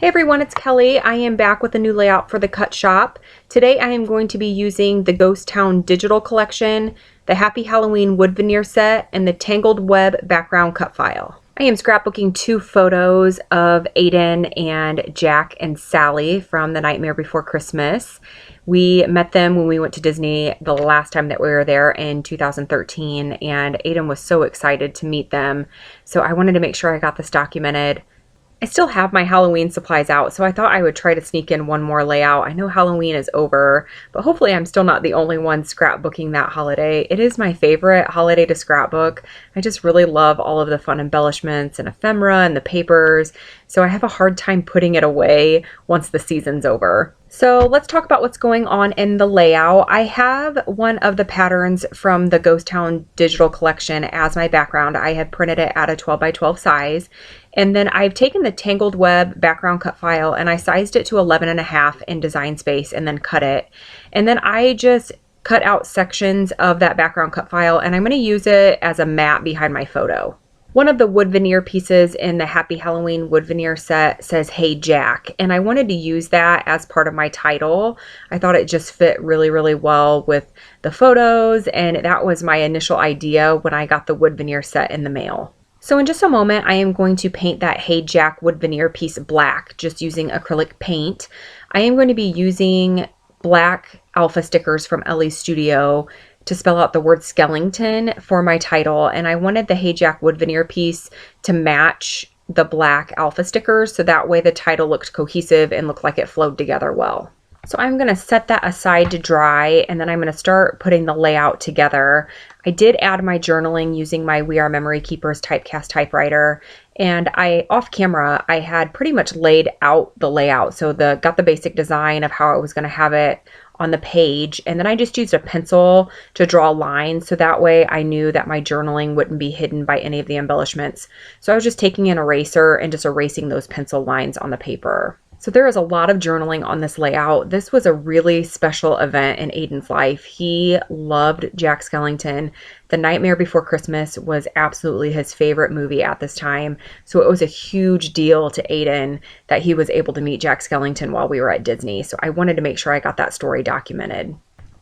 Hey everyone, it's Kelly. I am back with a new layout for the Cut Shop. Today I am going to be using the Ghost Town Digital Collection, the Happy Halloween Wood Veneer set, and the Tangled Web background cut file. I am scrapbooking two photos of Aiden and Jack and Sally from The Nightmare Before Christmas. We met them when we went to Disney the last time that we were there in 2013, and Aiden was so excited to meet them. So I wanted to make sure I got this documented. I still have my Halloween supplies out, so I thought I would try to sneak in one more layout. I know Halloween is over, but hopefully I'm still not the only one scrapbooking that holiday. It is my favorite holiday to scrapbook. I just really love all of the fun embellishments and ephemera and the papers, so I have a hard time putting it away once the season's over. So let's talk about what's going on in the layout. I have one of the patterns from the Ghost Town Digital Collection as my background. I have printed it at a 12 by 12 size. And then I've taken the Tangled Web background cut file and I sized it to 11.5 in Design Space and then cut it. And then I just cut out sections of that background cut file and I'm going to use it as a mat behind my photo. One of the wood veneer pieces in the Happy Halloween wood veneer set says, "Hey Jack," and I wanted to use that as part of my title. I thought it just fit really, really well with the photos, and that was my initial idea when I got the wood veneer set in the mail. So in just a moment, I am going to paint that Hey Jack wood veneer piece black, just using acrylic paint. I am going to be using black alpha stickers from Ellie's Studio to spell out the word Skellington for my title, and I wanted the Hey Jack wood veneer piece to match the black alpha stickers, so that way the title looked cohesive and looked like it flowed together well. So I'm going to set that aside to dry, and then I'm going to start putting the layout together. I did add my journaling using my We Are Memory Keepers typecast typewriter, and off camera I had pretty much laid out the layout, so got the basic design of how I was going to have it on the page, and then I just used a pencil to draw lines, so that way I knew that my journaling wouldn't be hidden by any of the embellishments. So I was just taking an eraser and just erasing those pencil lines on the paper. So there is a lot of journaling on this layout. This was a really special event in Aiden's life. He loved Jack Skellington. The Nightmare Before Christmas was absolutely his favorite movie at this time. So it was a huge deal to Aiden that he was able to meet Jack Skellington while we were at Disney. So I wanted to make sure I got that story documented.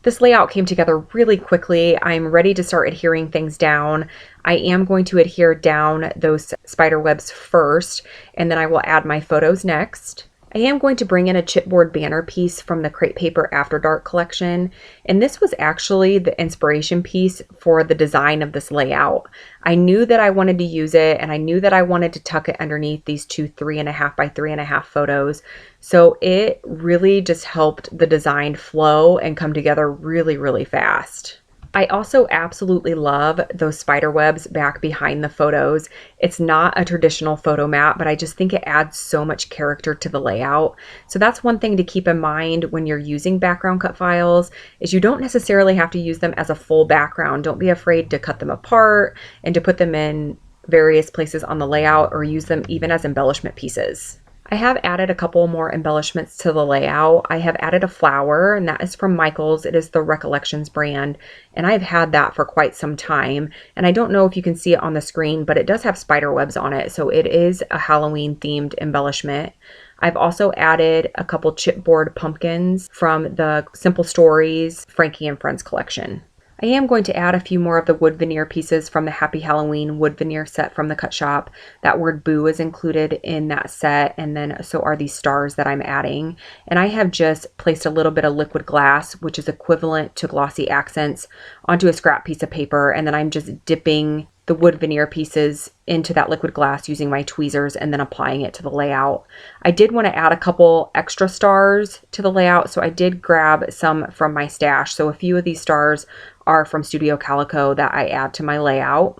This layout came together really quickly. I'm ready to start adhering things down. I am going to adhere down those spider webs first, and then I will add my photos next. I am going to bring in a chipboard banner piece from the Crepe Paper After Dark collection, and this was actually the inspiration piece for the design of this layout. I knew that I wanted to use it, and I knew that I wanted to tuck it underneath these two 3.5 by 3.5 photos, so it really just helped the design flow and come together really, really fast. I also absolutely love those spider webs back behind the photos. It's not a traditional photo mat, but I just think it adds so much character to the layout. So that's one thing to keep in mind when you're using background cut files, is you don't necessarily have to use them as a full background. Don't be afraid to cut them apart and to put them in various places on the layout or use them even as embellishment pieces. I have added a couple more embellishments to the layout. I have added a flower, and that is from Michaels. It is the Recollections brand, and I've had that for quite some time. And I don't know if you can see it on the screen, but it does have spider webs on it, so it is a Halloween themed embellishment. I've also added a couple chipboard pumpkins from the Simple Stories Frankie and Friends collection. I am going to add a few more of the wood veneer pieces from the Happy Halloween wood veneer set from the Cut Shop. That word boo is included in that set, and then so are these stars that I'm adding. And I have just placed a little bit of liquid glass, which is equivalent to glossy accents, onto a scrap piece of paper, and then I'm just dipping the wood veneer pieces into that liquid glass using my tweezers and then applying it to the layout. I did want to add a couple extra stars to the layout, so I did grab some from my stash. So a few of these stars are from Studio Calico that I add to my layout.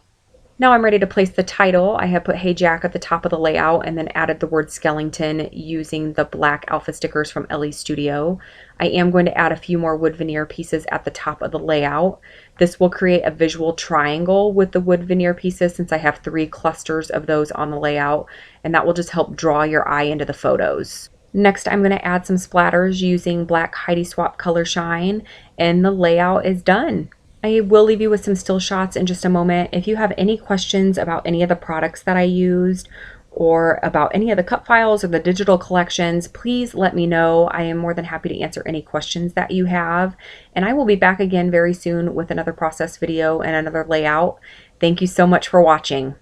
Now I'm ready to place the title. I have put Hey Jack at the top of the layout and then added the word Skellington using the black alpha stickers from Ellie's Studio. I am going to add a few more wood veneer pieces at the top of the layout. This will create a visual triangle with the wood veneer pieces since I have 3 clusters of those on the layout, and that will just help draw your eye into the photos. Next, I'm going to add some splatters using black Heidi Swapp Color Shine, and the layout is done. I will leave you with some still shots in just a moment. If you have any questions about any of the products that I used or about any of the cut files or the digital collections, please let me know. I am more than happy to answer any questions that you have. And I will be back again very soon with another process video and another layout. Thank you so much for watching.